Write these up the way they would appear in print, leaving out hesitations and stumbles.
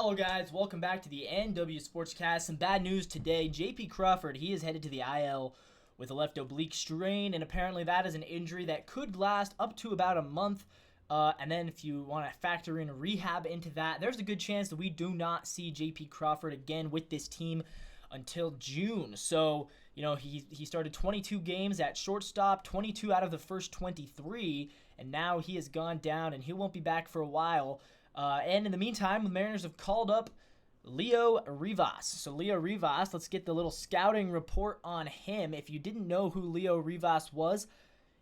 Hello guys, welcome back to the NW Sportscast. Some bad news today. JP Crawford, he is headed to the IL with a left oblique strain, and apparently that is an injury that could last up to about a month. And then if you want to factor in rehab into that, there's a good chance that we do not see JP Crawford again with this team until June. So, he started 22 games at shortstop, 22 out of the first 23, and now he has gone down and he won't be back for a while. And in the meantime, the Mariners have called up Leo Rivas. So Leo Rivas, let's get the little scouting report on him. If you didn't know who Leo Rivas was,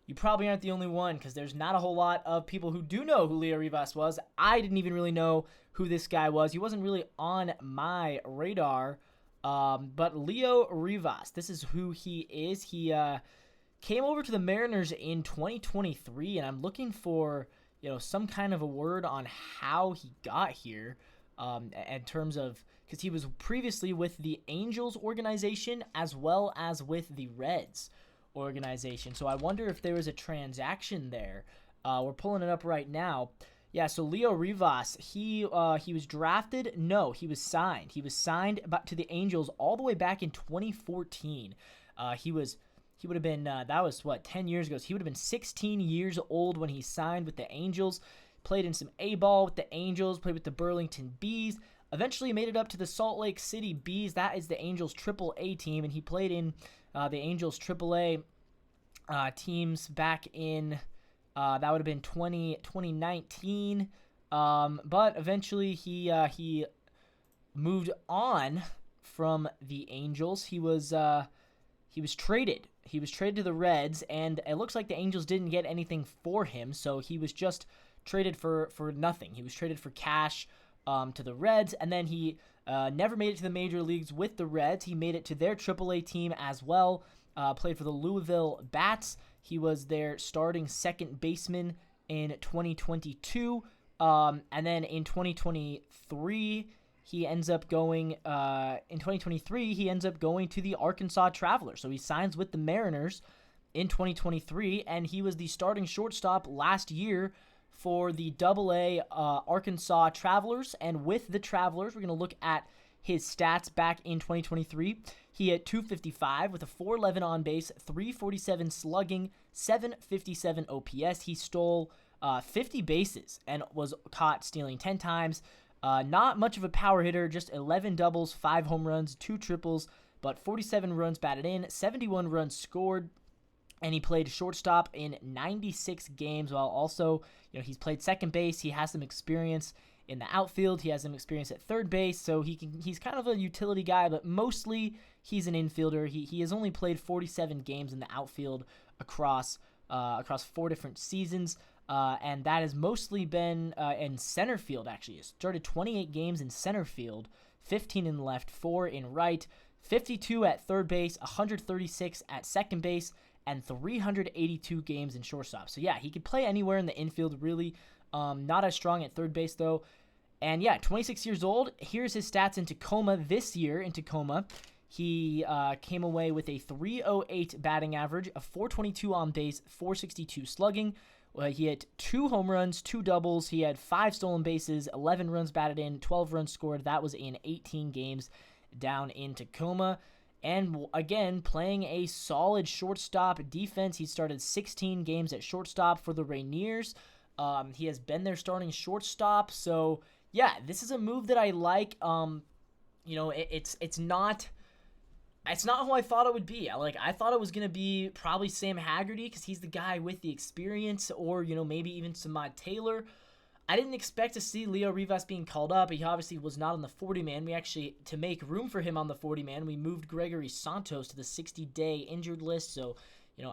you probably aren't the only one, because there's not a whole lot of people who do know who Leo Rivas was. I didn't even really know who this guy was. He wasn't really on my radar. But Leo Rivas, this is who he is. He came over to the Mariners in 2023, and I'm looking for some kind of a word on how he got here, in terms of, because he was previously with the Angels organization as well as with the Reds organization. So I wonder if there was a transaction there. We're pulling it up right now. Yeah, so Leo Rivas, he was drafted. No, he was signed. He was signed to the Angels all the way back in 2014. He would have been, that was 10 years ago. So he would have been 16 years old when he signed with the Angels. Played in some A-ball with the Angels, played with the Burlington Bees. Eventually made it up to the Salt Lake City Bees. That is the Angels AAA team, and he played in the Angels AAA teams back in, that would have been 2019. But eventually he moved on from the Angels. He was traded. He was traded to the Reds, and it looks like the Angels didn't get anything for him, so he was just traded for nothing. He was traded for cash to the Reds, and then he never made it to the major leagues with the Reds. He made it to their AAA team as well, played for the Louisville Bats. He was their starting second baseman in 2022, and then in 2023, he ends up going, in 2023, he ends up going to the Arkansas Travelers. So he signs with the Mariners in 2023, and he was the starting shortstop last year for the AA Arkansas Travelers. And with the Travelers, we're going to look at his stats back in 2023. He had 255 with a 411 on base, 347 slugging, 757 OPS. He stole 50 bases and was caught stealing 10 times. Not much of a power hitter, just 11 doubles, 5 home runs, 2 triples, but 47 runs batted in, 71 runs scored, and he played shortstop in 96 games, while also, he's played second base. He has some experience in the outfield. He has some experience at third base, so he's kind of a utility guy, but mostly he's an infielder. He has only played 47 games in the outfield across 4 different seasons. And that has mostly been in center field, actually. He started 28 games in center field, 15 in left, 4 in right, 52 at third base, 136 at second base, and 382 games in shortstop. So, yeah, he could play anywhere in the infield, really. Not as strong at third base, though. And, yeah, 26 years old. Here's his stats in Tacoma this year. In Tacoma, he came away with a 308 batting average, a 422 on base, 462 slugging. He had 2 home runs, 2 doubles. He had 5 stolen bases, 11 runs batted in, 12 runs scored. That was in 18 games down in Tacoma. And again, playing a solid shortstop defense. He started 16 games at shortstop for the Rainiers. He has been their starting shortstop. So, yeah, this is a move that I like. It's not who I thought it would be. I thought it was going to be probably Sam Haggerty, because he's the guy with the experience, or, maybe even Samad Taylor. I didn't expect to see Leo Rivas being called up. He obviously was not on the 40-man. We actually, to make room for him on the 40-man, we moved Gregory Santos to the 60-day injured list. So,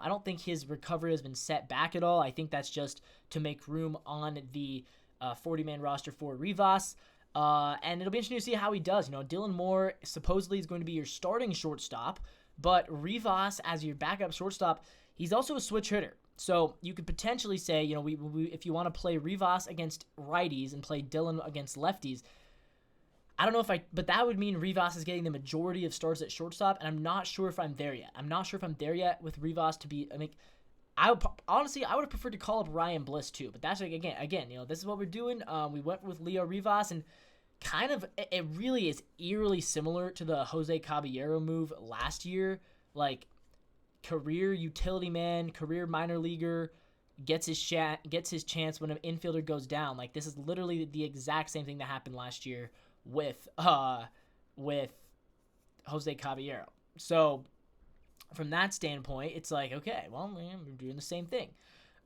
I don't think his recovery has been set back at all. I think that's just to make room on the 40-man roster for Rivas. And it'll be interesting to see how he does. Dylan Moore supposedly is going to be your starting shortstop, but Rivas as your backup shortstop, he's also a switch hitter. So you could potentially say, if you want to play Rivas against righties and play Dylan against lefties, I don't know but that would mean Rivas is getting the majority of starts at shortstop, and I'm not sure if I'm there yet. I'm not sure if I'm there yet with Rivas to be, I would have preferred to call up Ryan Bliss too, but that's again, this is what we're doing. We went with Leo Rivas, and it really is eerily similar to the Jose Caballero move last year. Like, career utility man, career minor leaguer, gets his chance when an infielder goes down. Like, this is literally the exact same thing that happened last year with Jose Caballero. So from that standpoint, it's like, okay, well, man, we're doing the same thing.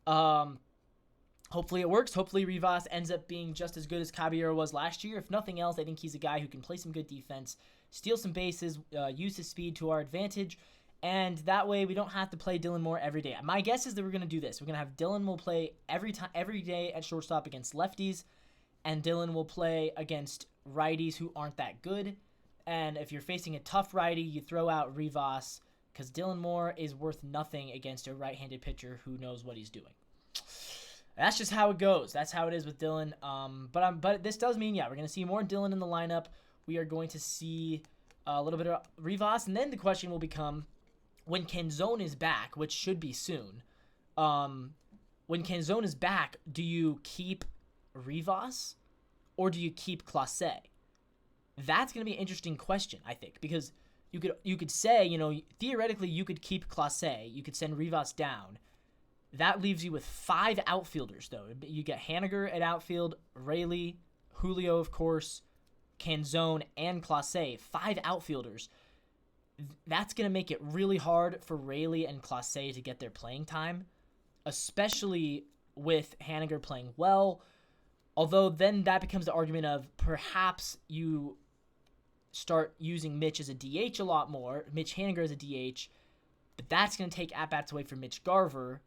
Hopefully it works. Hopefully Rivas ends up being just as good as Caballero was last year. If nothing else, I think he's a guy who can play some good defense, steal some bases, use his speed to our advantage, and that way we don't have to play Dylan Moore every day. My guess is that we're going to do this. We're going to have Dylan will play every day at shortstop against lefties, and Dylan will play against righties who aren't that good. And if you're facing a tough righty, you throw out Rivas, because Dylan Moore is worth nothing against a right-handed pitcher who knows what he's doing. That's just how it goes. That's how it is with Dylan. But this does mean, we're going to see more Dylan in the lineup. We are going to see a little bit of Rivas, and then the question will become, when Canzone is back, which should be soon, when Canzone is back, do you keep Rivas or do you keep Clase? That's going to be an interesting question, I think, because you could say, theoretically you could keep Clase, you could send Rivas down. That leaves you with 5 outfielders, though. You get Haniger at outfield, Rayleigh, Julio, of course, Canzone, and Clase. 5 outfielders. That's going to make it really hard for Rayleigh and Clase to get their playing time, especially with Haniger playing well. Although then that becomes the argument of perhaps you start using Mitch as a DH a lot more, Mitch Haniger as a DH, but that's going to take at-bats away from Mitch Garver.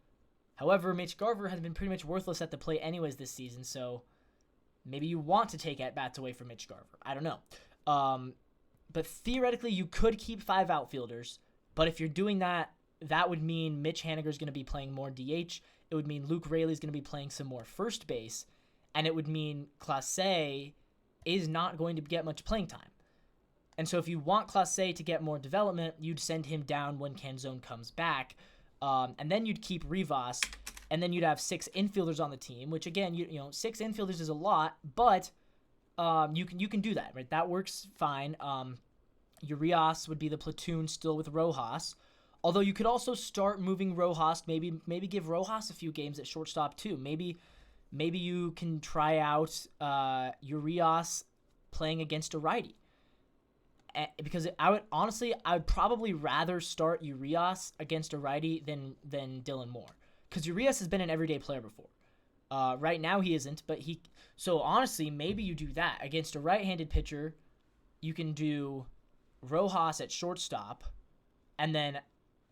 However, Mitch Garver has been pretty much worthless at the plate anyways this season, so maybe you want to take at-bats away from Mitch Garver. I don't know. But theoretically, you could keep 5 outfielders, but if you're doing that, that would mean Mitch Haniger is going to be playing more DH. It would mean Luke Rayleigh is going to be playing some more first base, and it would mean Clase is not going to get much playing time. And so if you want Clase to get more development, you'd send him down when Canzone comes back, and then you'd keep Rivas, and then you'd have 6 infielders on the team, which again, 6 infielders is a lot, but you can do that, right? That works fine. Urias would be the platoon still with Rojas, although you could also start moving Rojas, maybe give Rojas a few games at shortstop too. Maybe you can try out Urias playing against a righty. Because I would probably rather start Urias against a righty than Dylan Moore, because Urias has been an everyday player before. Right now he isn't, so honestly, maybe you do that against a right-handed pitcher. You can do Rojas at shortstop, and then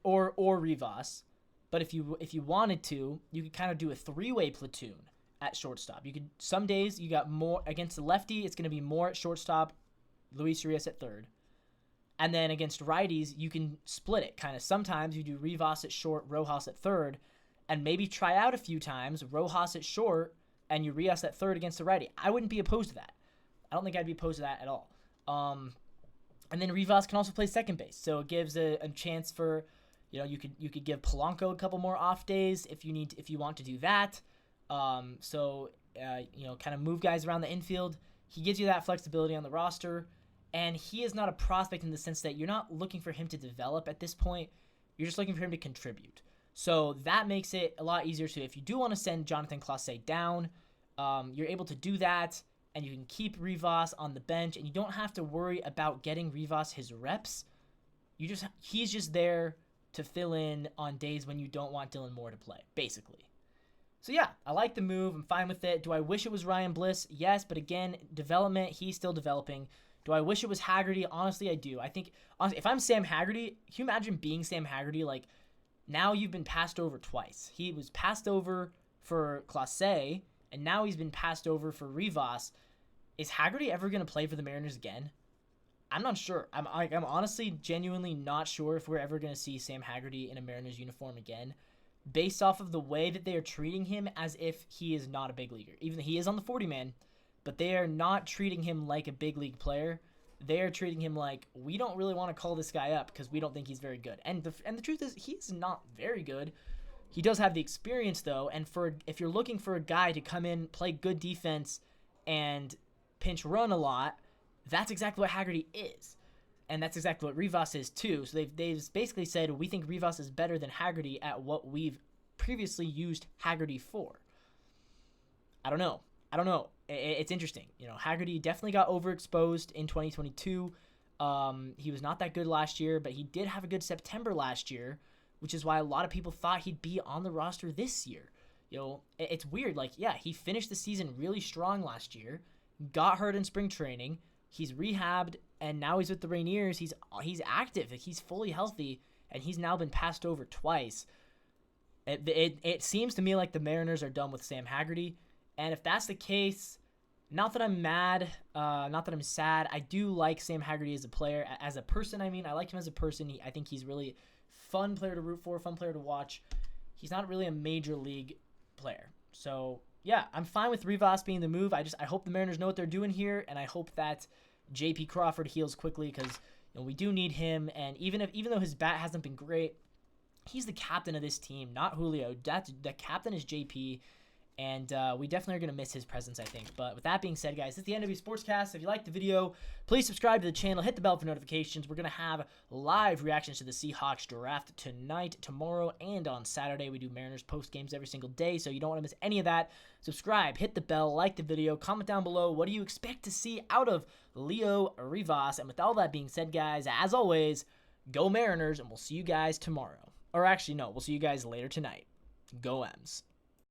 or Rivas. But if you wanted to, you could kind of do a 3-way platoon at shortstop. You could, some days you got more against the lefty, it's going to be more at shortstop, Luis Urias at third. And then against righties, you can split it. Kind of sometimes you do Rivas at short, Rojas at third, and maybe try out a few times Rojas at short and Urias at third against the righty. I wouldn't be opposed to that. I don't think I'd be opposed to that at all. And then Rivas can also play second base, so it gives a chance for, you could give Polanco a couple more off days if you want to do that. Kind of move guys around the infield. He gives you that flexibility on the roster, and he is not a prospect in the sense that you're not looking for him to develop at this point. You're just looking for him to contribute. So that makes it a lot easier to, if you do want to send Jonathan Clase down, you're able to do that, and you can keep Rivas on the bench, and you don't have to worry about getting Rivas his reps. He's just there to fill in on days when you don't want Dylan Moore to play, basically. So yeah, I like the move. I'm fine with it. Do I wish it was Ryan Bliss? Yes, but again, development, he's still developing. Do I wish it was Haggerty? Honestly, I do. I think, honestly, if I'm Sam Haggerty, can you imagine being Sam Haggerty? Like, now you've been passed over twice. He was passed over for Clase, and now he's been passed over for Rivas. Is Haggerty ever going to play for the Mariners again? I'm not sure. I'm honestly genuinely not sure if we're ever going to see Sam Haggerty in a Mariners uniform again, based off of the way that they are treating him as if he is not a big leaguer. Even though he is on the 40-man, but they are not treating him like a big league player. They are treating him like, we don't really want to call this guy up because we don't think he's very good. And the truth is, he's not very good. He does have the experience, though, and if you're looking for a guy to come in, play good defense, and pinch run a lot, that's exactly what Haggerty is. And that's exactly what Rivas is too. So they've basically said, we think Rivas is better than Haggerty at what we've previously used Haggerty for. I don't know. It's interesting. Haggerty definitely got overexposed in 2022. He was not that good last year, but he did have a good September last year, which is why a lot of people thought he'd be on the roster this year. It's weird. He finished the season really strong last year, got hurt in spring training. He's rehabbed, and now he's with the Rainiers. He's active. He's fully healthy, and he's now been passed over twice. It seems to me like the Mariners are done with Sam Haggerty, and if that's the case, not that I'm mad, not that I'm sad. I do like Sam Haggerty as a player. As a person, I like him as a person. I think he's really fun player to root for, fun player to watch. He's not really a major league player. So, yeah, I'm fine with Rivas being the move. I hope the Mariners know what they're doing here, and I hope that J.P. Crawford heals quickly because we do need him. And even though his bat hasn't been great, he's the captain of this team, not Julio. The captain is J.P., and we definitely are going to miss his presence, I think. But with that being said, guys, this is the NW Sportscast. If you liked the video, please subscribe to the channel. Hit the bell for notifications. We're going to have live reactions to the Seahawks draft tonight, tomorrow, and on Saturday. We do Mariners post games every single day, so you don't want to miss any of that. Subscribe, hit the bell, like the video, comment down below. What do you expect to see out of Leo Rivas? And with all that being said, guys, as always, go Mariners, and we'll see you guys tomorrow. Or actually, no, we'll see you guys later tonight. Go M's.